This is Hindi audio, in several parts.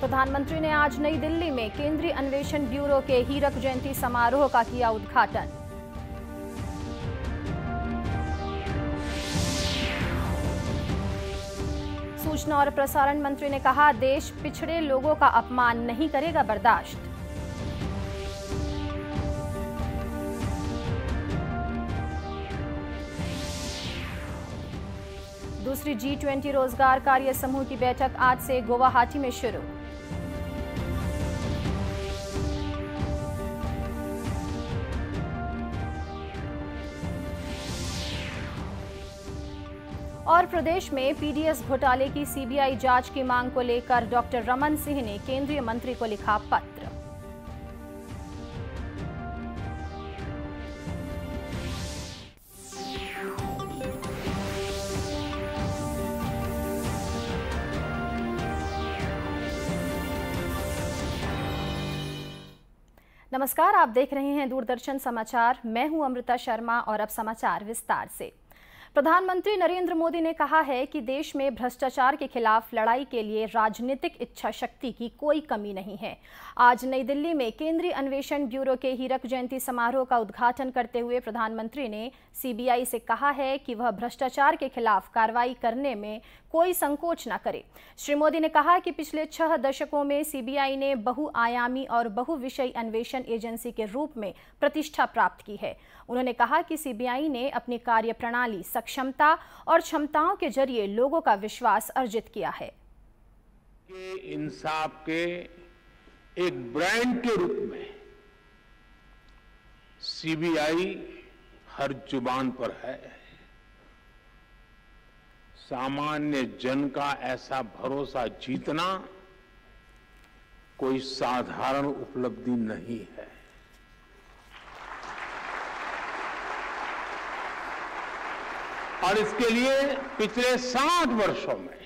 प्रधानमंत्री ने आज नई दिल्ली में केंद्रीय अन्वेषण ब्यूरो के हीरक जयंती समारोह का किया उद्घाटन। सूचना और प्रसारण मंत्री ने कहा, देश पिछड़े लोगों का अपमान नहीं करेगा बर्दाश्त। दूसरी G20 रोजगार कार्य समूह की बैठक आज से गुवाहाटी में शुरू। और प्रदेश में पीडीएस घोटाले की सीबीआई जांच की मांग को लेकर डॉक्टर रमन सिंह ने केंद्रीय मंत्री को लिखा पत्र। नमस्कार, आप देख रहे हैं दूरदर्शन समाचार। मैं हूं अमृता शर्मा और अब समाचार विस्तार से। प्रधानमंत्री नरेंद्र मोदी ने कहा है कि देश में भ्रष्टाचार के खिलाफ लड़ाई के लिए राजनीतिक इच्छा शक्ति की कोई कमी नहीं है। आज नई दिल्ली में केंद्रीय अन्वेषण ब्यूरो के हीरक जयंती समारोह का उद्घाटन करते हुए प्रधानमंत्री ने सीबीआई से कहा है कि वह भ्रष्टाचार के खिलाफ कार्रवाई करने में कोई संकोच न करे। श्री मोदी ने कहा कि पिछले 6 दशकों में सीबीआई ने बहुआयामी और बहुविषयी अन्वेषण एजेंसी के रूप में प्रतिष्ठा प्राप्त की है। उन्होंने कहा कि सीबीआई ने अपनी कार्यप्रणाली, क्षमता और क्षमताओं के जरिए लोगों का विश्वास अर्जित किया है। इंसाफ के एक ब्रांड के रूप में सीबीआई हर जुबान पर है। सामान्य जन का ऐसा भरोसा जीतना कोई साधारण उपलब्धि नहीं है। और इसके लिए पिछले 60 वर्षों में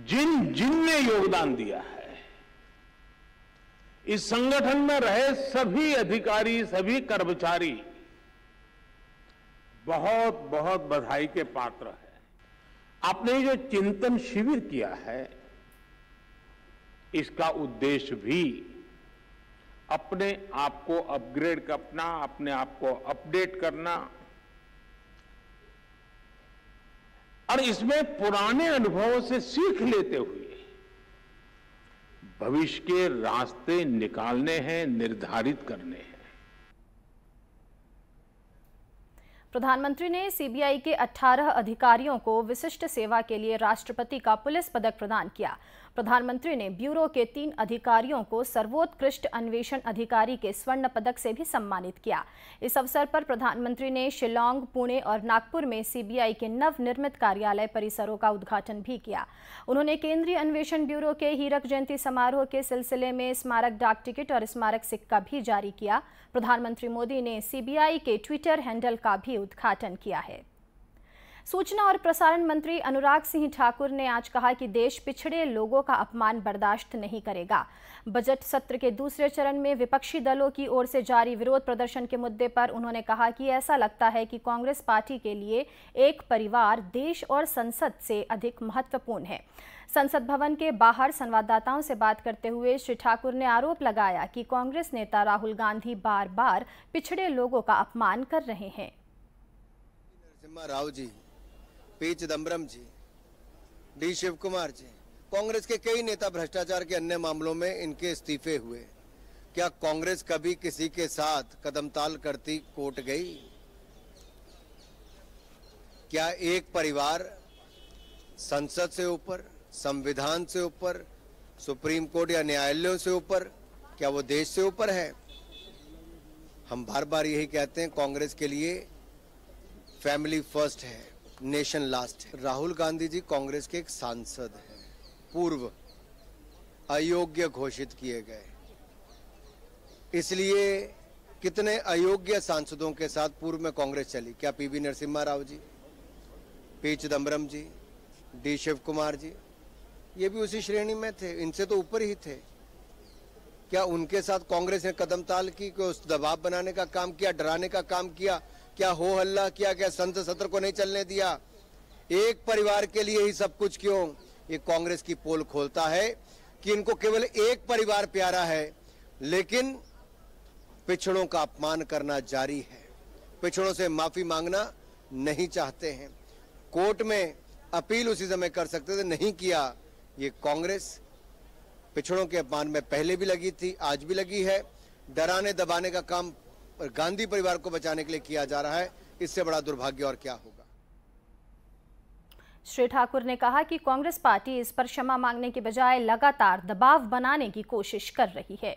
जिन ने योगदान दिया है, इस संगठन में रहे सभी अधिकारी, सभी कर्मचारी बहुत बहुत बधाई के पात्र हैं। आपने जो चिंतन शिविर किया है, इसका उद्देश्य भी अपने आप को अपग्रेड करना, अपने आप को अपडेट करना और इसमें पुराने अनुभवों से सीख लेते हुए भविष्य के रास्ते निकालने हैं, निर्धारित करने हैं। प्रधानमंत्री ने सीबीआई के 18 अधिकारियों को विशिष्ट सेवा के लिए राष्ट्रपति का पुलिस पदक प्रदान किया। प्रधानमंत्री ने ब्यूरो के 3 अधिकारियों को सर्वोत्कृष्ट अन्वेषण अधिकारी के स्वर्ण पदक से भी सम्मानित किया। इस अवसर पर प्रधानमंत्री ने शिलांग, पुणे और नागपुर में सीबीआई के नवनिर्मित कार्यालय परिसरों का उद्घाटन भी किया। उन्होंने केंद्रीय अन्वेषण ब्यूरो के हीरक जयंती समारोह के सिलसिले में स्मारक डाक टिकट और स्मारक सिक्का भी जारी किया। प्रधानमंत्री मोदी ने सीबीआई के ट्विटर हैंडल का भी उद्घाटन किया है। सूचना और प्रसारण मंत्री अनुराग सिंह ठाकुर ने आज कहा कि देश पिछड़े लोगों का अपमान बर्दाश्त नहीं करेगा। बजट सत्र के दूसरे चरण में विपक्षी दलों की ओर से जारी विरोध प्रदर्शन के मुद्दे पर उन्होंने कहा कि ऐसा लगता है कि कांग्रेस पार्टी के लिए एक परिवार देश और संसद से अधिक महत्वपूर्ण है। संसद भवन के बाहर संवाददाताओं से बात करते हुए श्री ठाकुर ने आरोप लगाया कि कांग्रेस नेता राहुल गांधी बार बार पिछड़े लोगों का अपमान कर रहे हैं। नरसिम्हा राव जी, पी चिदम्बरम जी, डी शिव कुमार जी, कांग्रेस के कई नेता भ्रष्टाचार के अन्य मामलों में इनके इस्तीफे हुए। क्या कांग्रेस कभी किसी के साथ कदमताल करती कोर्ट गई? क्या एक परिवार संसद से ऊपर, संविधान से ऊपर, सुप्रीम कोर्ट या न्यायालयों से ऊपर, क्या वो देश से ऊपर है? हम बार बार यही कहते हैं, कांग्रेस के लिए फैमिली फर्स्ट है, नेशन लास्ट है। राहुल गांधी जी कांग्रेस के एक सांसद हैं, पूर्व अयोग्य घोषित किए गए। इसलिए कितने अयोग्य सांसदों के साथ पूर्व में कांग्रेस चली? क्या पीवी नरसिम्हा राव जी, पी चिदम्बरम जी, डी शिव कुमार जी, ये भी उसी श्रेणी में थे, इनसे तो ऊपर ही थे। क्या उनके साथ कांग्रेस ने कदमताल की, उस दबाव बनाने का काम किया, डराने का काम किया? क्या हो हल्ला किया? क्या संसद सत्र को नहीं चलने दिया? एक परिवार के लिए ही सब कुछ क्यों? ये कांग्रेस की पोल खोलता है कि इनको केवल एक परिवार प्यारा है, लेकिन पिछड़ों का अपमान करना जारी है। पिछड़ों से माफी मांगना नहीं चाहते हैं। कोर्ट में अपील उसी समय कर सकते थे, नहीं किया। ये कांग्रेस पिछड़ों के अपमान में पहले भी लगी थी, आज भी लगी है। डराने दबाने का काम गांधी परिवार को बचाने के लिए किया जा रहा है। इससे बड़ा दुर्भाग्य और क्या होगा। श्री ठाकुर ने कहा कि कांग्रेस पार्टी इस पर क्षमा मांगने के बजाय लगातार दबाव बनाने की कोशिश कर रही है।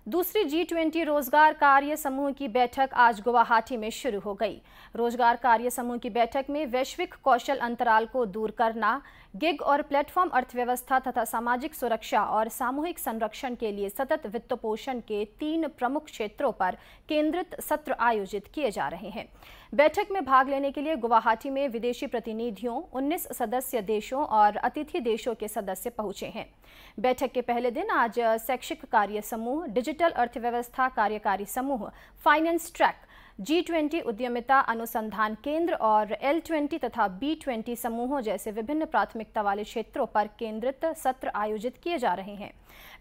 दूसरी G20 रोजगार कार्य समूह की बैठक आज गुवाहाटी में शुरू हो गई। रोजगार कार्य समूह की बैठक में वैश्विक कौशल अंतराल को दूर करना, गिग और प्लेटफॉर्म अर्थव्यवस्था तथा सामाजिक सुरक्षा और सामूहिक संरक्षण के लिए सतत वित्तपोषण के 3 प्रमुख क्षेत्रों पर केंद्रित सत्र आयोजित किए जा रहे हैं। बैठक में भाग लेने के लिए गुवाहाटी में विदेशी प्रतिनिधियों, 19 सदस्य देशों और अतिथि देशों के सदस्य पहुंचे हैं। बैठक के पहले दिन आज शैक्षिक कार्य समूह, डिजिटल अर्थव्यवस्था कार्यकारी समूह, फाइनेंस ट्रैक, G20 उद्यमिता अनुसंधान केंद्र और L20 तथा B20 समूहों जैसे विभिन्न प्राथमिकता वाले क्षेत्रों पर केंद्रित सत्र आयोजित किए जा रहे हैं।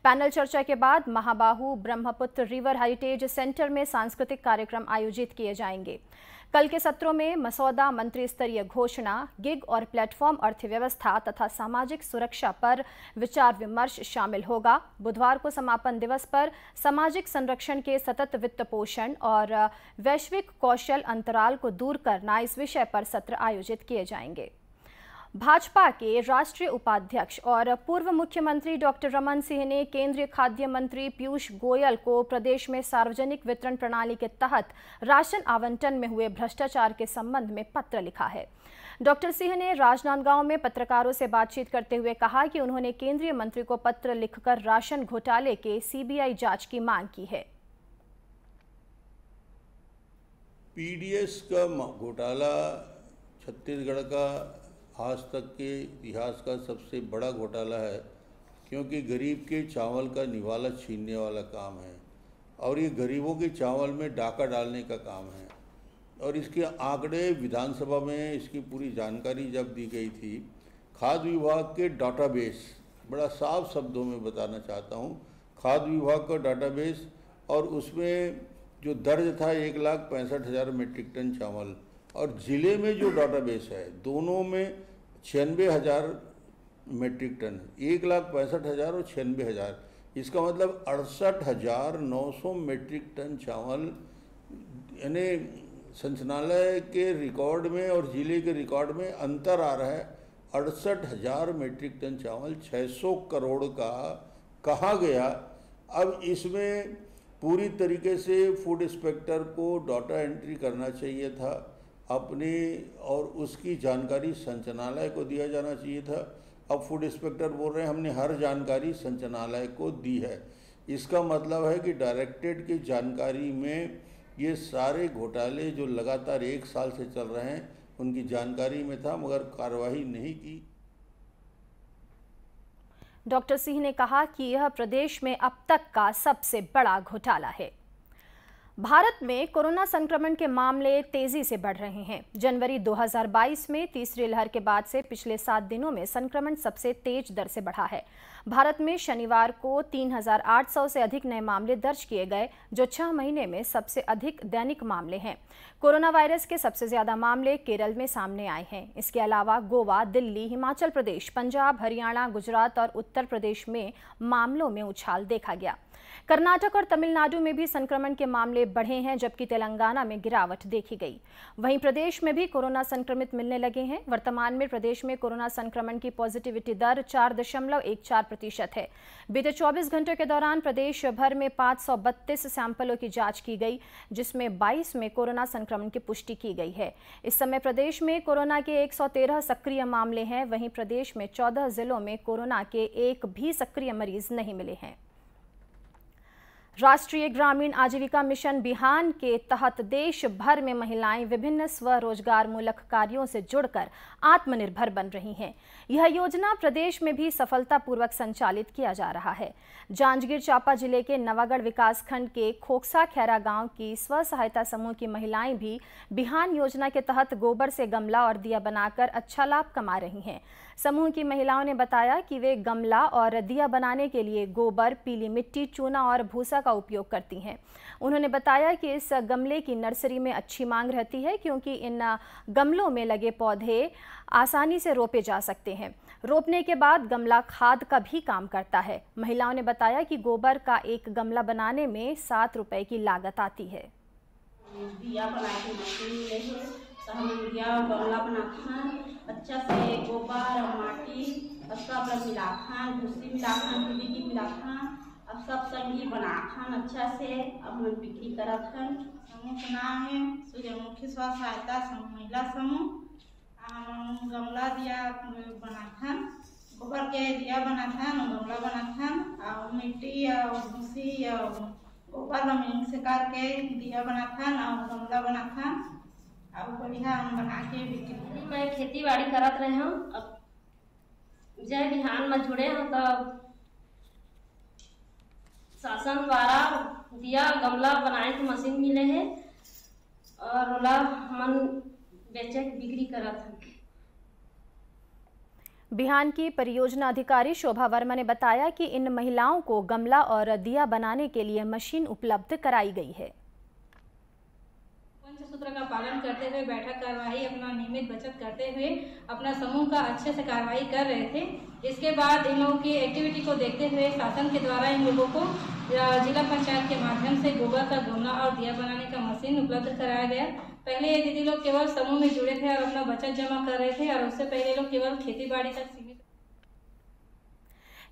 पैनल चर्चा के बाद महाबाहु ब्रह्मपुत्र रिवर हेरिटेज सेंटर में सांस्कृतिक कार्यक्रम आयोजित किए जाएंगे। कल के सत्रों में मसौदा मंत्री स्तरीय घोषणा, गिग और प्लेटफॉर्म अर्थव्यवस्था तथा सामाजिक सुरक्षा पर विचार विमर्श शामिल होगा। बुधवार को समापन दिवस पर सामाजिक संरक्षण के सतत वित्त पोषण और वैश्विक कौशल अंतराल को दूर करना, इस विषय पर सत्र आयोजित किए जाएंगे। भाजपा के राष्ट्रीय उपाध्यक्ष और पूर्व मुख्यमंत्री डॉक्टर रमन सिंह ने केंद्रीय खाद्य मंत्री पीयूष गोयल को प्रदेश में सार्वजनिक वितरण प्रणाली के तहत राशन आवंटन में हुए भ्रष्टाचार के संबंध में पत्र लिखा है। डॉक्टर सिंह ने राजनांदगांव में पत्रकारों से बातचीत करते हुए कहा कि उन्होंने केंद्रीय मंत्री को पत्र लिखकर राशन घोटाले के सीबीआई जांच की मांग की है। पीडीएस का घोटाला छत्तीसगढ़ का आज तक के इतिहास का सबसे बड़ा घोटाला है, क्योंकि गरीब के चावल का निवाला छीनने वाला काम है और ये गरीबों के चावल में डाका डालने का काम है। और इसके आंकड़े विधानसभा में इसकी पूरी जानकारी जब दी गई थी, खाद्य विभाग के डाटाबेस, बड़ा साफ शब्दों में बताना चाहता हूँ, खाद्य विभाग का डाटाबेस, और उसमें जो दर्ज था 1,65,000 मीट्रिक टन चावल, और ज़िले में जो डाटाबेस है दोनों में 96,000 मीट्रिक टन, 1,65,000 और 96,000, इसका मतलब 68,900 मीट्रिक टन चावल, यानी संचालनालय के रिकॉर्ड में और ज़िले के रिकॉर्ड में अंतर आ रहा है। 68,000 मीट्रिक टन चावल 600 करोड़ का कहाँ गया? अब इसमें पूरी तरीके से फूड इंस्पेक्टर को डाटा एंट्री करना चाहिए था अपनी, और उसकी जानकारी संचालनालय को दिया जाना चाहिए था। अब फूड इंस्पेक्टर बोल रहे हैं हमने हर जानकारी संचालनालय को दी है। इसका मतलब है कि डायरेक्टरेट की जानकारी में ये सारे घोटाले जो लगातार 1 साल से चल रहे हैं उनकी जानकारी में था, मगर कार्रवाई नहीं की। डॉक्टर सिंह ने कहा कि यह प्रदेश में अब तक का सबसे बड़ा घोटाला है। भारत में कोरोना संक्रमण के मामले तेजी से बढ़ रहे हैं। जनवरी 2022 में तीसरी लहर के बाद से पिछले 7 दिनों में संक्रमण सबसे तेज दर से बढ़ा है। भारत में शनिवार को 3,800 से अधिक नए मामले दर्ज किए गए, जो 6 महीने में सबसे अधिक दैनिक मामले हैं। कोरोना वायरस के सबसे ज्यादा मामले केरल में सामने आए हैं। इसके अलावा गोवा, दिल्ली, हिमाचल प्रदेश, पंजाब, हरियाणा, गुजरात और उत्तर प्रदेश में मामलों में उछाल देखा गया। कर्नाटक और तमिलनाडु में भी संक्रमण के मामले बढ़े हैं, जबकि तेलंगाना में गिरावट देखी गई। वहीं प्रदेश में भी कोरोना संक्रमित मिलने लगे हैं। वर्तमान में प्रदेश में कोरोना संक्रमण की पॉजिटिविटी दर 4.14% है। बीते 24 घंटों के दौरान प्रदेश भर में 532 सैंपलों की जांच की गई, जिसमें 22 में कोरोना संक्रमण की पुष्टि की गई है। इस समय प्रदेश में कोरोना के 113 सक्रिय मामले हैं। वहीं प्रदेश में 14 जिलों में कोरोना के एक भी सक्रिय मरीज नहीं मिले हैं। राष्ट्रीय ग्रामीण आजीविका मिशन बिहान के तहत देश भर में महिलाएं विभिन्न स्वरोजगार मूलक कार्यों से जुड़कर आत्मनिर्भर बन रही हैं। यह योजना प्रदेश में भी सफलतापूर्वक संचालित किया जा रहा है। जांजगीर चांपा जिले के नवागढ़ विकासखंड के खोखसा खैरा गांव की स्व सहायता समूह की महिलाएं भी बिहान योजना के तहत गोबर से गमला और दिया बनाकर अच्छा लाभ कमा रही हैं। समूह की महिलाओं ने बताया कि वे गमला और दिया बनाने के लिए गोबर, पीली मिट्टी, चूना और भूसा का उपयोग करती हैं। उन्होंने बताया कि इस गमले की नर्सरी में अच्छी मांग रहती है क्योंकि इन गमलों में लगे पौधे आसानी से रोपे जा सकते हैं। रोपने के बाद गमला खाद का भी काम करता है। महिलाओं ने बताया कि गोबर का एक गमला बनाने में 7 रुपए की लागत आती है। दिया बनाते हैं तो हम दिया गमला बनाते हैं, अच्छा से गोबर और माटी सब मिलाते हैं, भूसी मिलाते हैं, पीली मिलाते हैं, अब सब संगी बनाते हैं अच्छा से। अब हम बिक्री करते हैं। समूह का नाम है सूर्यमुखी स्व सहायता समूह महिला समूह। हम गमला दिया बनाते हैं, गोबर के दिया बनाते हैं, गमला बनाते हैं और मिट्टी और भूसी और गोबर हम से करके दिया बनाते हैं और गमला बनाते हैं और बढ़िया हम बना के बिक्री। मैं खेती बाड़ी करत रहे हूँ। अब जय बिहान में जुड़े हैं तो शासन द्वारा दिया गमला बनाए के मशीन मिले है और ओला मन बेचे बिक्री करत हैं। बिहान की परियोजना अधिकारी शोभा वर्मा ने बताया कि इन महिलाओं को गमला और दिया बनाने के लिए मशीन उपलब्ध कराई गई है। पंचसूत्र का पालन करते हुए बैठक कार्यवाही अपना नियमित बचत करते हुए अपना समूह का अच्छे से कार्रवाई कर रहे थे। इसके बाद इन लोगों की एक्टिविटी को देखते हुए शासन के द्वारा इन लोगों को जिला पंचायत के माध्यम से गोबर का गमला और दिया बनाने का मशीन उपलब्ध कराया गया। पहले ये दीदी लोग केवल समूह में जुड़े थे और अपना बचत जमा कर रहे थे और उससे पहले लोग केवल खेती बाड़ी तक सीमित।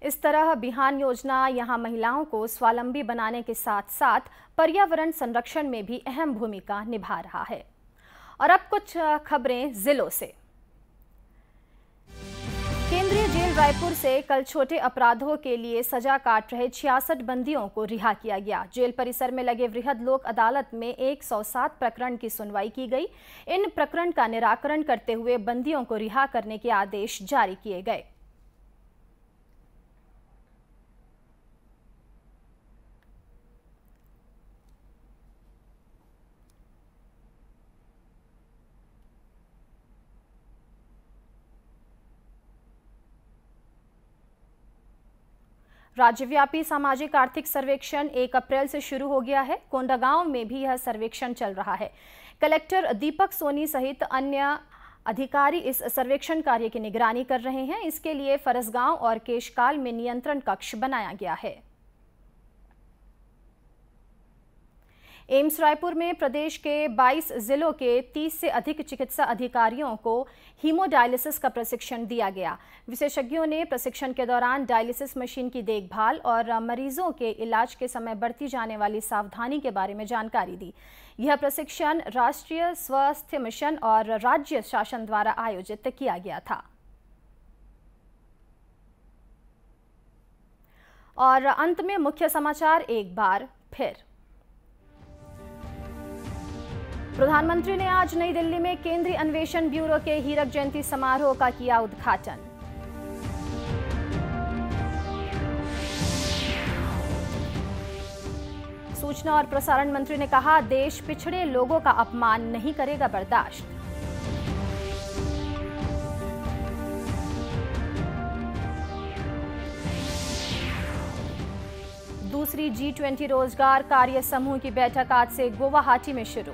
इस तरह बिहान योजना यहां महिलाओं को स्वावलंबी बनाने के साथ साथ पर्यावरण संरक्षण में भी अहम भूमिका निभा रहा है। और अब कुछ खबरें जिलों से। केंद्रीय जेल रायपुर से कल छोटे अपराधों के लिए सजा काट रहे 66 बंदियों को रिहा किया गया। जेल परिसर में लगे वृहद लोक अदालत में 107 प्रकरण की सुनवाई की गई। इन प्रकरण का निराकरण करते हुए बंदियों को रिहा करने के आदेश जारी किए गए। राज्यव्यापी सामाजिक आर्थिक सर्वेक्षण 1 अप्रैल से शुरू हो गया है। कोंडागांव में भी यह सर्वेक्षण चल रहा है। कलेक्टर दीपक सोनी सहित अन्य अधिकारी इस सर्वेक्षण कार्य की निगरानी कर रहे हैं। इसके लिए फरसगांव और केशकाल में नियंत्रण कक्ष बनाया गया है। एम्स रायपुर में प्रदेश के 22 जिलों के 30 से अधिक चिकित्सा अधिकारियों को हीमोडायलिसिस का प्रशिक्षण दिया गया। विशेषज्ञों ने प्रशिक्षण के दौरान डायलिसिस मशीन की देखभाल और मरीजों के इलाज के समय बरती जाने वाली सावधानी के बारे में जानकारी दी। यह प्रशिक्षण राष्ट्रीय स्वास्थ्य मिशन और राज्य शासन द्वारा आयोजित किया गया था। और अंत में मुख्य समाचार एक बार फिर। प्रधानमंत्री ने आज नई दिल्ली में केंद्रीय अन्वेषण ब्यूरो के हीरक जयंती समारोह का किया उद्घाटन। सूचना और प्रसारण मंत्री ने कहा, देश पिछड़े लोगों का अपमान नहीं करेगा बर्दाश्त। दूसरी G20 रोजगार कार्य समूह की बैठक आज से गुवाहाटी में शुरू।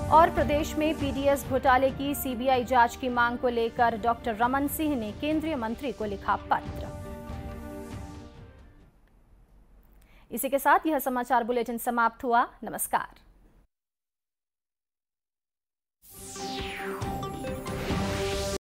और प्रदेश में पीडीएस घोटाले की सीबीआई जांच की मांग को लेकर डॉक्टर रमन सिंह ने केंद्रीय मंत्री को लिखा पत्र। इसी के साथ यह समाचार बुलेटिन समाप्त हुआ। नमस्कार।